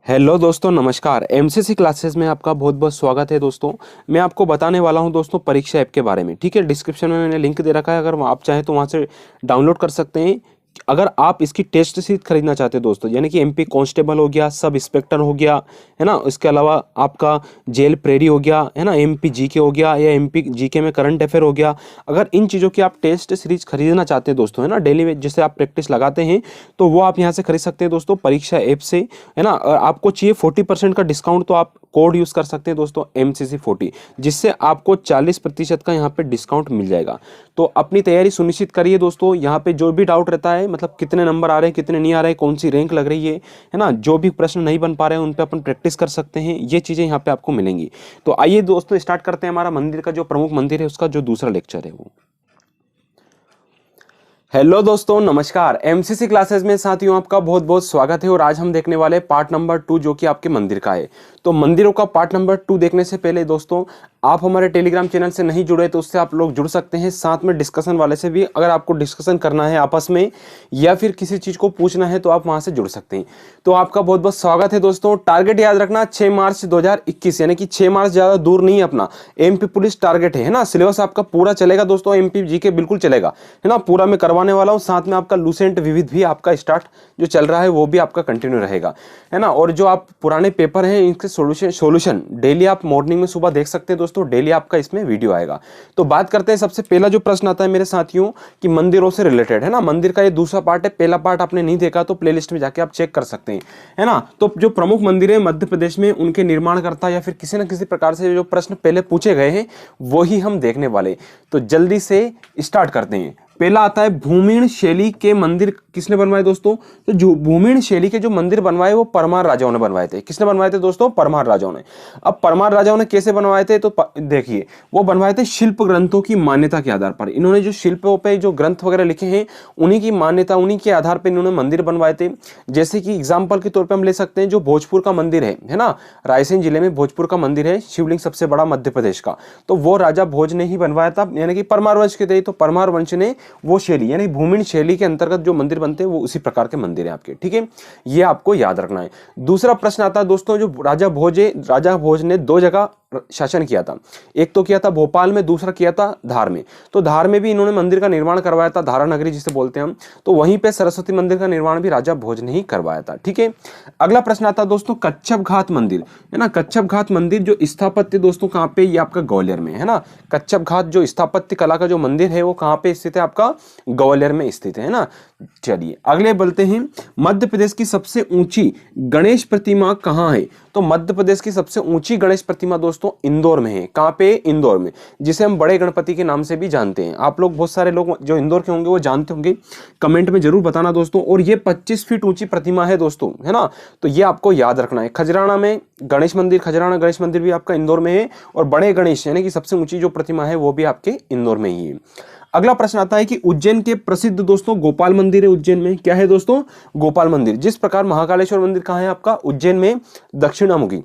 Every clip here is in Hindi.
हेलो दोस्तों, नमस्कार। एमसीसी क्लासेस में आपका बहुत बहुत स्वागत है। दोस्तों मैं आपको बताने वाला हूं दोस्तों परीक्षा ऐप के बारे में। ठीक है, डिस्क्रिप्शन में मैंने लिंक दे रखा है, अगर आप चाहें तो वहां से डाउनलोड कर सकते हैं। अगर आप इसकी टेस्ट सीट खरीदना चाहते हैं दोस्तों, यानी कि एमपी कांस्टेबल हो गया, सब इंस्पेक्टर हो गया, है ना, इसके अलावा आपका जेल प्रेरी हो गया, है ना, एमपी जीके हो गया, या एमपी जीके में करंट अफेयर हो गया, अगर इन चीज़ों की आप टेस्ट सीरीज खरीदना चाहते हैं दोस्तों, है ना, डेली में जिससे आप प्रैक्टिस लगाते हैं, तो वो आप यहाँ से खरीद सकते हैं दोस्तों परीक्षा ऐप से, है ना। और आपको चाहिए 40% का डिस्काउंट, तो आप कोड यूज़ कर सकते हैं दोस्तों MCC40, जिससे आपको 40% का यहाँ पे डिस्काउंट मिल जाएगा। तो अपनी तैयारी सुनिश्चित करिए दोस्तों। यहाँ पे जो भी डाउट रहता है, मतलब कितने नंबर आ रहे हैं, कितने नहीं आ रहे हैं, कौन सी रैंक लग रही है ना, जो भी प्रश्न नहीं बन पा रहे हैं उन पे अपन प्रैक्टिस कर सकते हैं। ये चीज़ें यहाँ पे आपको मिलेंगी। तो आइए दोस्तों स्टार्ट करते हैं। हमारा मंदिर का जो प्रमुख मंदिर है उसका जो दूसरा लेक्चर है वो। हेलो दोस्तों, नमस्कार। एमसीसी क्लासेस में साथियों आपका बहुत बहुत स्वागत है। और आज हम देखने वाले पार्ट नंबर 2 जो कि आपके मंदिर का है। तो मंदिरों का पार्ट नंबर 2 देखने से पहले दोस्तों, आप हमारे टेलीग्राम चैनल से नहीं जुड़े तो उससे आप लोग जुड़ सकते हैं। साथ में डिस्कशन वाले से भी, अगर आपको डिस्कशन करना है आपस में या फिर किसी चीज़ को पूछना है तो आप वहां से जुड़ सकते हैं। तो आपका बहुत बहुत स्वागत है दोस्तों। टारगेट याद रखना 6 मार्च 2021, यानी कि 6 मार्च ज़्यादा दूर नहीं है अपना। एमपी पुलिस टारगेट है ना। सिलेबस आपका पूरा चलेगा दोस्तों, एमपी जीके बिल्कुल चलेगा, है ना, पूरा मैं करवाने वाला हूँ। साथ में आपका लूसेंट विविध भी आपका स्टार्ट जो चल रहा है वो भी आपका कंटिन्यू रहेगा, है ना। और जो आप पुराने पेपर हैं इनके सॉल्यूशन डेली आप मॉर्निंग में सुबह देख सकते हैं दोस्तों। डेली आपका इसमें वीडियो आएगा। तो बात करते हैं, सबसे पहला जो प्रश्न आता है मेरे साथियों कि मंदिरों से रिलेटेड, है ना। मंदिर का ये दूसरा पार्ट है। पहला पार्ट आपने नहीं देखा तो प्लेलिस्ट में जाके आप चेक कर सकते हैं, है ना। तो जो प्रमुख मंदिर है मध्य प्रदेश में, उनके निर्माणकर्ता या फिर किसी न किसी प्रकार से जो प्रश्न पहले पूछे गए हैं वही हम देखने वाले। तो जल्दी से स्टार्ट करते हैं। पहला आता है भूमिण शैली के मंदिर किसने बनवाए दोस्तों। तो जो भूमिण शैली के जो मंदिर बनवाए वो परमार राजाओं ने बनवाए थे। किसने बनवाए थे दोस्तों? परमार राजाओं ने। अब परमार राजाओं ने कैसे बनवाए थे तो देखिए, वो बनवाए थे शिल्प ग्रंथों की मान्यता के आधार पर। इन्होंने जो शिल्पों पे जो ग्रंथ वगैरह लिखे हैं उन्हीं की मान्यता, उन्हीं के आधार पर इन्होंने मंदिर बनवाए थे। जैसे कि एग्जाम्पल के तौर पर हम ले सकते हैं जो भोजपुर का मंदिर है ना, रायसेन जिले में भोजपुर का मंदिर है, शिवलिंग सबसे बड़ा मध्य प्रदेश का। तो वो राजा भोज ने ही बनवाया था, यानी कि परमार वंश के थे। तो परमार वंश ने वो शैली, यानी भूमिण शैली के अंतर्गत जो मंदिर बनते हैं वो उसी प्रकार के मंदिर है आपके। ठीक है, ये आपको याद रखना है। दूसरा प्रश्न आता है दोस्तों, जो राजा भोज ने 2 जगह शासन किया था। एक तो किया था भोपाल में, दूसरा किया था धार में। तो धार में भी इन्होंने मंदिर का निर्माण करवाया था, धारा नगरी जिसे बोलते हैं हम। तो वहीं पे सरस्वती मंदिर का निर्माण भी राजा भोज ने ही करवाया था। ठीक है, अगला प्रश्न आता है दोस्तों कच्छप घाट मंदिर, है ना। कच्छप घाट मंदिर जो स्थापत्य दोस्तों कहाँ पे, ये आपका ग्वालियर में, है ना। कच्छप घाट जो स्थापत्य कला का जो मंदिर है वो कहाँ पे स्थित है? आपका ग्वालियर में स्थित है ना। चलिए अगले बोलते हैं, मध्य प्रदेश की सबसे ऊंची गणेश प्रतिमा कहाँ है? तो मध्य प्रदेश की सबसे ऊंची गणेश प्रतिमा दोस्तों इंदौर में है। कहाँ पे? इंदौर में, जिसे हम बड़े गणपति के नाम से भी जानते हैं। आप लोग, बहुत सारे लोग जो इंदौर के होंगे वो जानते होंगे, कमेंट में जरूर बताना दोस्तों। और ये 25 फीट ऊंची प्रतिमा है दोस्तों, है ना। तो ये आपको याद रखना है। खजराना में गणेश मंदिर, खजराना गणेश मंदिर भी आपका इंदौर में है। और बड़े गणेश यानी कि सबसे ऊंची जो प्रतिमा है वो भी आपके इंदौर में ही है। अगला प्रश्न आता है कि उज्जैन के प्रसिद्ध दोस्तों गोपाल मंदिर है। उज्जैन में क्या है दोस्तों? गोपाल मंदिर। जिस प्रकार महाकालेश्वर मंदिर कहाँ है आपका? उज्जैन में, दक्षिणामुखी,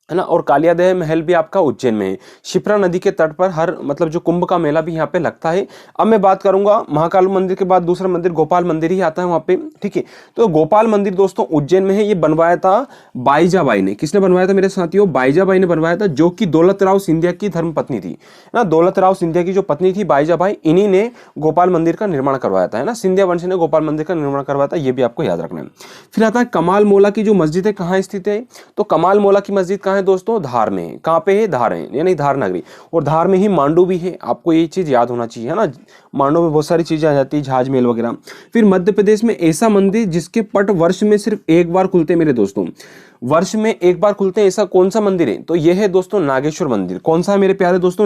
है ना। और कालियादेह महल भी आपका उज्जैन में है। शिप्रा नदी के तट पर हर, मतलब जो कुंभ का मेला भी यहाँ पे लगता है। अब मैं बात करूंगा महाकाल मंदिर के बाद दूसरा मंदिर गोपाल मंदिर ही आता है वहाँ पे। ठीक है, तो गोपाल मंदिर दोस्तों उज्जैन में है। ये बनवाया था बाईजाबाई ने। किसने बनवाया था मेरे साथियों? बाईजाबाई ने बनवाया था, जो कि दौलत राव सिंधिया की धर्मपत्नी थी, है ना। दौलत राव सिंधिया की जो पत्नी थी बाईजाबाई, इन्हीं ने गोपाल मंदिर का निर्माण करवाया था, है ना। सिंधिया वंश ने गोपाल मंदिर का निर्माण करवाया था, ये भी आपको याद रखना है। फिर आता है कमाल मोला की जो मस्जिद है कहाँ स्थित है? तो कमाल मोला की मस्जिद कहाँ है दोस्तों? धार में है। कहाँ पे है? धार है, यानी धार नगरी। और धार में ही मांडू भी है, आपको ये चीज याद होना चाहिए, है ना। मांडू में बहुत सारी चीजें आ जाती है, जहाज मेल वगैरह। फिर मध्य प्रदेश में ऐसा मंदिर जिसके पट वर्ष में सिर्फ एक बार खुलते हैं मेरे दोस्तों, वर्ष में एक बार खुलते हैं, ऐसा कौन सा मंदिर है? तो यह है दोस्तों नागेश्वर मंदिर। कौन सा है मेरे प्यारे दोस्तों?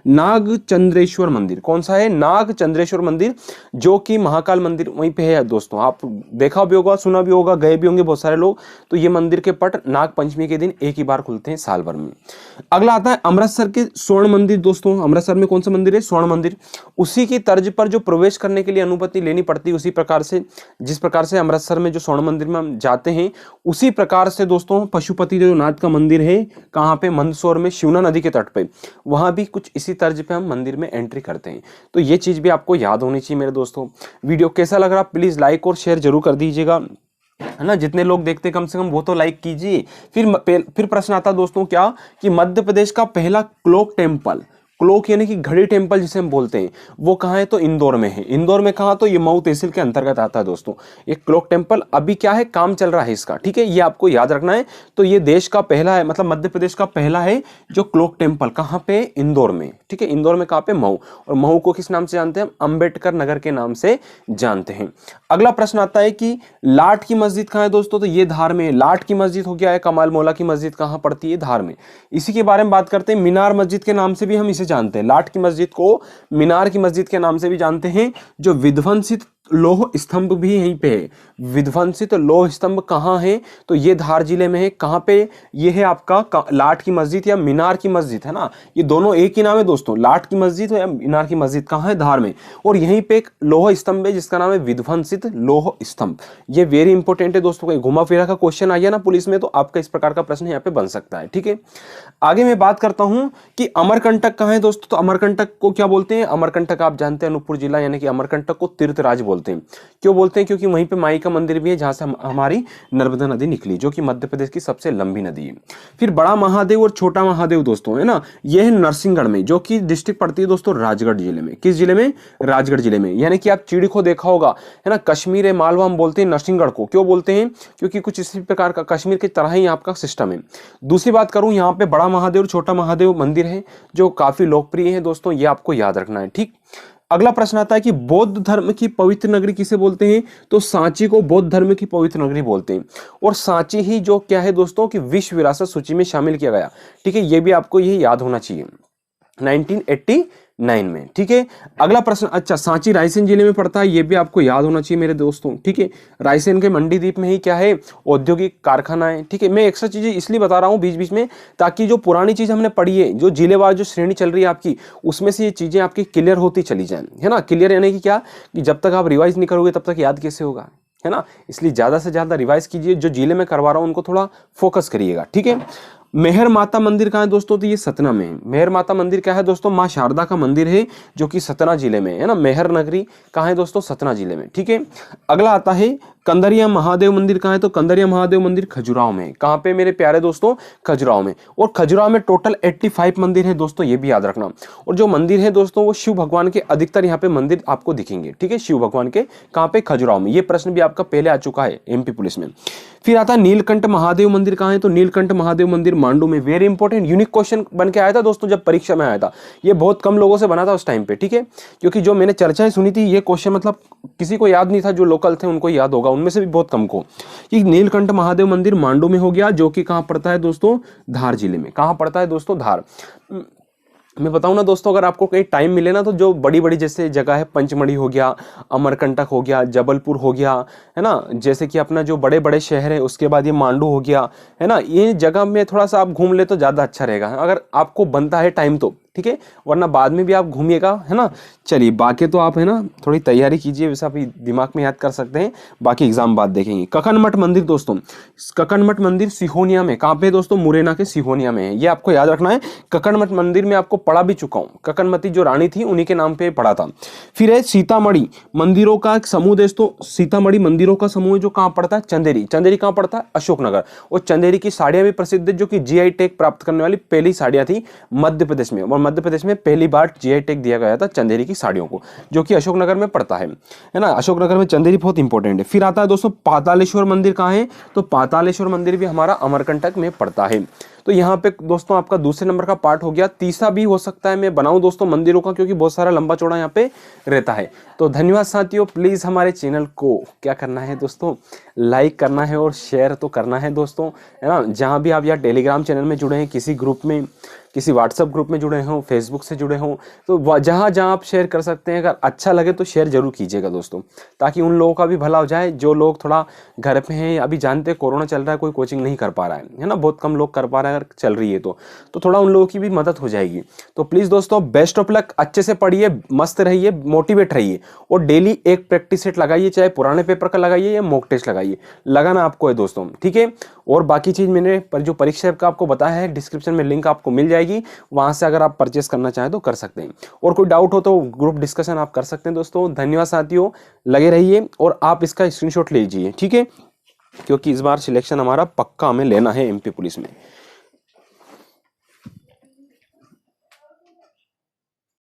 नागचंद्रेश्वर मंदिर। कौन सा है? नागचंद्रेश्वर मंदिर, जो कि महाकाल मंदिर वहीं पे है दोस्तों। आप देखा भी होगा, सुना भी होगा, गए भी होंगे बहुत सारे लोग। तो ये मंदिर के पट नाग पंचमी के दिन एक ही बार खुलते हैं साल भर में। अगला आता है अमृतसर के स्वर्ण मंदिर दोस्तों। अमृतसर में कौन सा मंदिर है? स्वर्ण मंदिर। उसी की तर्ज पर जो प्रवेश करने के लिए अनुमति लेनी पड़ती है, उसी प्रकार से, जिस प्रकार से अमृतसर में जो स्वर्ण मंदिर में हम जाते हैं, उसी प्रकार से दोस्तों पशुपति जो नाथ का मंदिर है, कहाँ पे? मंदसौर में, शिवना नदी के तट पे। वहां भी कुछ इसी तर्ज पे हम मंदिर में एंट्री करते हैं। तो ये चीज भी आपको याद होनी चाहिए मेरे दोस्तों। वीडियो कैसा लग रहा प्लीज लाइक और शेयर जरूर कर दीजिएगा। है ना, जितने लोग देखते कम से कम वो तो लाइक कीजिए। फिर प्रश्न आता है दोस्तों क्या, कि मध्य प्रदेश का पहला क्लॉक टेम्पल, क्लॉक यानी कि घड़ी टेम्पल जिसे हम बोलते हैं, वो कहाँ है, तो इंदौर में है। इंदौर में कहाँ, तो ये मऊ तहसील के अंतर्गत आता है दोस्तों। ये क्लॉक टेम्पल अभी क्या है, काम चल रहा है इसका, ठीक है, ये आपको याद रखना है। तो ये देश का पहला है, मतलब मध्य प्रदेश का पहला है जो क्लॉक टेम्पल, कहाँ पे, इंदौर में, ठीक है। इंदौर में कहाँ पे, मऊ। और मऊ को किस नाम से जानते हैं, अंबेडकर नगर के नाम से जानते हैं। अगला प्रश्न आता है कि लाट की मस्जिद कहाँ है दोस्तों, तो ये धार में। लाट की मस्जिद हो गया है, कमाल मौला की मस्जिद कहाँ पड़ती है, धार में। इसी के बारे में बात करते हैं, मीनार मस्जिद के नाम से भी हम इसे जानते हैं। लाट की मस्जिद को मीनार की मस्जिद के नाम से भी जानते हैं। जो विध्वंसित लौह स्तंभ भी यहीं पे है। विध्वंसित लौह स्तंभ कहाँ है, तो ये धार जिले में है। कहाँ पे, ये है आपका लाट की मस्जिद या मीनार की मस्जिद, है ना, ये दोनों एक ही नाम है दोस्तों, लाट की मस्जिद या मीनार की मस्जिद कहाँ है, धार में। और यहीं पे एक लौह स्तंभ है जिसका नाम है विध्वंसित लौह स्तंभ। ये वेरी इंपॉर्टेंट है दोस्तों, घुमा फिरा का क्वेश्चन आ गया ना पुलिस में, तो आपका इस प्रकार का प्रश्न यहाँ पे बन सकता है, ठीक है। आगे मैं बात करता हूं कि अमरकंटक कहाँ है दोस्तों, तो अमरकंटक को क्या बोलते हैं, अमरकंटक आप जानते हैं अनूपपुर जिला, यानी कि अमरकंटक को तीर्थराज बोलते हैं। क्यों बोलते हैं, क्योंकि वहीं पे माई का मंदिर भी है जहां से हमारी नर्मदा नदी निकली, जो कि मध्य प्रदेश की सबसे लंबी नदी है। फिर बड़ा महादेव और छोटा महादेव दोस्तों, है ना, यह है नरसिंहगढ़ में, जो कि डिस्ट्रिक्ट पड़ती है दोस्तों राजगढ़ जिले में। किस जिले में, राजगढ़ जिले में। यानी कि आप चिड़ी को देखा होगा, है ना, कश्मीर है मालवा हम बोलते हैं नरसिंहगढ़ को। क्यों बोलते हैं, क्योंकि कुछ इसी प्रकार का कश्मीर की तरह ही आपका सिस्टम है। दूसरी बात करूं, यहाँ पे बड़ा महादेव और छोटा महादेव मंदिर है जो काफी लोकप्रिय है दोस्तों, ये आपको याद रखना है, ठीक। अगला प्रश्न आता है कि बौद्ध धर्म की पवित्र नगरी किसे बोलते हैं, तो सांची को बौद्ध धर्म की पवित्र नगरी बोलते हैं। और सांची ही जो क्या है दोस्तों, कि विश्व विरासत सूची में शामिल किया गया, ठीक है, ये भी आपको ये याद होना चाहिए 1989 में, ठीक है। अगला प्रश्न, अच्छा, सांची रायसेन जिले में पड़ता है, ये भी आपको याद होना चाहिए मेरे दोस्तों, ठीक है। रायसेन के मंडीदीप में ही क्या है, औद्योगिक कारखाना है, ठीक है। मैं एक्स्ट्रा चीजें इसलिए बता रहा हूँ बीच बीच में, ताकि जो पुरानी चीज हमने पढ़ी है, जो जिलेवार जो श्रेणी चल रही है आपकी, उसमें से ये चीजें आपकी क्लियर होती चली जाए, है ना। क्लियर यानी कि क्या, कि जब तक आप रिवाइज नहीं करोगे तब तक याद कैसे होगा, है ना। इसलिए ज्यादा से ज्यादा रिवाइज कीजिए, जो जिले में करवा रहा हूं उनको थोड़ा फोकस करिएगा, ठीक है। मेहर माता मंदिर कहाँ है दोस्तों, तो ये सतना में है। मेहर माता मंदिर क्या है दोस्तों, माँ शारदा का मंदिर है, जो कि सतना जिले में है ना। मेहर नगरी कहाँ है दोस्तों, सतना जिले में, ठीक है। अगला आता है कंदरिया महादेव मंदिर कहाँ है, तो कंदरिया महादेव मंदिर खजुराहो में। कहाँ पे मेरे प्यारे दोस्तों, खजुराहो में। और खजुराहो में टोटल 85 मंदिर है दोस्तों, ये भी याद रखना। और जो मंदिर है दोस्तों, वो शिव भगवान के अधिकतर यहाँ पे मंदिर आपको दिखेंगे, ठीक है, शिव भगवान के। कहाँ पे, खजुराहो में। ये प्रश्न भी आपका पहले आ चुका है एमपी पुलिस में। फिर आता है नीलकंठ महादेव मंदिर कहाँ है, तो नीलकंठ महादेव मंदिर मांडू में। वेरी इंपॉर्टेंट यूनिक क्वेश्चन बन के आया था दोस्तों, जब परीक्षा में आया था। ये बहुत कम लोगों से बना था उस टाइम पे, ठीक है, क्योंकि जो मैंने चर्चाएं सुनी थी, ये क्वेश्चन मतलब किसी को याद नहीं था, जो लोकल थे उनको याद होगा, उनमें से भी बहुत कम को, कि नीलकंठ महादेव मंदिर मांडू में हो गया, जो कि कहाँ पड़ता है दोस्तों, धार जिले में। कहाँ पड़ता है दोस्तों, धार। मैं बताऊं ना दोस्तों, अगर आपको कहीं टाइम मिले ना, तो जो बड़ी बड़ी जैसे जगह है, पंचमढ़ी हो गया, अमरकंटक हो गया, जबलपुर हो गया, है ना, जैसे कि अपना जो बड़े बड़े शहर है, उसके बाद ये मांडू हो गया, है ना, ये जगह में थोड़ा सा आप घूम ले तो ज़्यादा अच्छा रहेगा, अगर आपको बनता है टाइम तो, ठीक है, वरना बाद में भी आप घूमिएगा, है ना। चलिए, बाकी तो आप है ना थोड़ी तैयारी कीजिए, वैसे आप दिमाग में याद कर सकते हैं, बाकी एग्जाम बाद देखेंगे। ककनमठ मंदिर दोस्तों, ककनमठ मंदिर सिहोनिया में। कहाँ पे दोस्तों, मुरैना के सिहोनिया में है, ये आपको याद रखना है। ककनमठ मंदिर में आपको पढ़ा भी चुका हूँ, ककनमती जो रानी थी उन्हीं के नाम पे पढ़ा था। फिर है सीतामढ़ी मंदिरों का एक समूह दोस्तों, सीतामढ़ी मंदिरों का समूह जो कहाँ पड़ता है, चंदेरी। चंदेरी कहाँ पड़ता है, अशोकनगर। और चंदेरी की साड़ियाँ भी प्रसिद्ध है, जो कि जीआई टैग प्राप्त करने वाली पहली साड़ियाँ थी मध्य प्रदेश में। और मध्य प्रदेश में पहली बार जीआई टैग दिया गया था चंदेरी की साड़ियों को, जो कि अशोकनगर में पड़ता है ना। अशोकनगर में चंदेरी बहुत इंपॉर्टेंट है। फिर आता है दोस्तों पातालेश्वर मंदिर कहाँ है, तो पातालेश्वर मंदिर भी हमारा अमरकंटक में पड़ता है। तो यहाँ पे दोस्तों आपका दूसरे नंबर का पार्ट हो गया। तीसरा भी हो सकता है मैं बनाऊं दोस्तों मंदिरों का, क्योंकि बहुत सारा लंबा चौड़ा यहाँ पे रहता है। तो धन्यवाद साथियों, प्लीज हमारे चैनल को क्या करना है दोस्तों, लाइक करना है और शेयर तो करना है दोस्तों, है ना। जहाँ भी आप या टेलीग्राम चैनल में जुड़े हैं, किसी ग्रुप में, किसी व्हाट्सएप ग्रुप में जुड़े हों, फेसबुक से जुड़े हों, तो जहाँ जहाँ आप शेयर कर सकते हैं। अगर अच्छा लगे तो शेयर जरूर कीजिएगा दोस्तों, ताकि उन लोगों का भी भला हो जाए जो लोग थोड़ा घर पे हैं। अभी जानते हैं कोरोना चल रहा है, कोई कोचिंग नहीं कर पा रहा है ना, बहुत कम लोग कर पा रहे हैं, अगर चल रही है तो थोड़ा उन लोगों की भी मदद हो जाएगी। तो प्लीज़ दोस्तों, बेस्ट ऑफ लक, अच्छे से पढ़िए, मस्त रहिए, मोटिवेट रहिए, और डेली एक प्रैक्टिस सेट लगाइए, चाहे पुराने पेपर का लगाइए या मॉक टेस्ट लगाइए, लगाना आपको है दोस्तों, ठीक है। और बाकी चीज़ मैंने पर जो परीक्षा ऐप का आपको बताया है, डिस्क्रिप्शन में लिंक आपको मिल जाएगी, वहाँ से अगर आप परचेस करना चाहें तो कर सकते हैं। और कोई डाउट हो तो ग्रुप डिस्कशन आप कर सकते हैं दोस्तों। धन्यवाद साथियों, लगे रहिए और आप इसका स्क्रीनशॉट लीजिए, ठीक है। क्योंकि इस बार सिलेक्शन हमारा पक्का हमें लेना है एमपी पुलिस में।